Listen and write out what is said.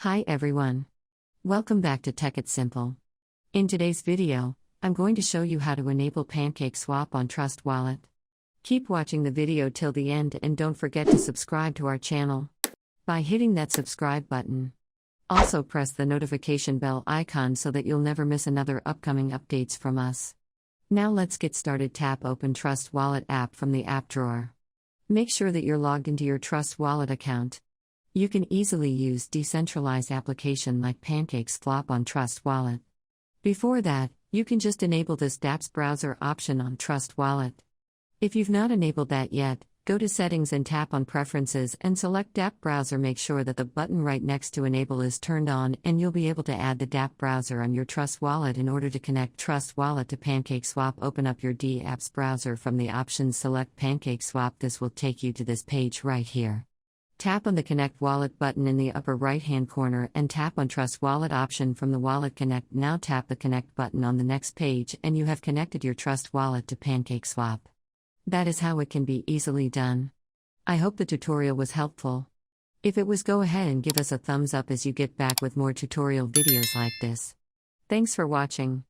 Hi everyone. Welcome back to Tech It Simple. In today's video, I'm going to show you how to enable Pancakeswap on Trust Wallet. Keep watching the video till the end and don't forget to subscribe to our channel by hitting that subscribe button. Also press the notification bell icon so that you'll never miss another upcoming updates from us. Now let's get started. Tap Open Trust Wallet app from the app drawer. Make sure that you're logged into your Trust Wallet account. You can easily use decentralized application like Pancakeswap on Trust Wallet. Before that, you can just enable this dApps browser option on Trust Wallet. If you've not enabled that yet, go to Settings and tap on Preferences and select dApp Browser. Make sure that the button right next to Enable is turned on and you'll be able to add the dApp Browser on your Trust Wallet. In order to connect Trust Wallet to Pancakeswap, open up your dApps browser. From the options, select Pancakeswap. This will take you to this page right here. Tap on the Connect Wallet button in the upper right-hand corner and tap on Trust Wallet option from the Wallet Connect. Now tap the Connect button on the next page and you have connected your Trust Wallet to Pancakeswap. That is how it can be easily done. I hope the tutorial was helpful. If it was, go ahead and give us a thumbs up as you get back with more tutorial videos like this. Thanks for watching.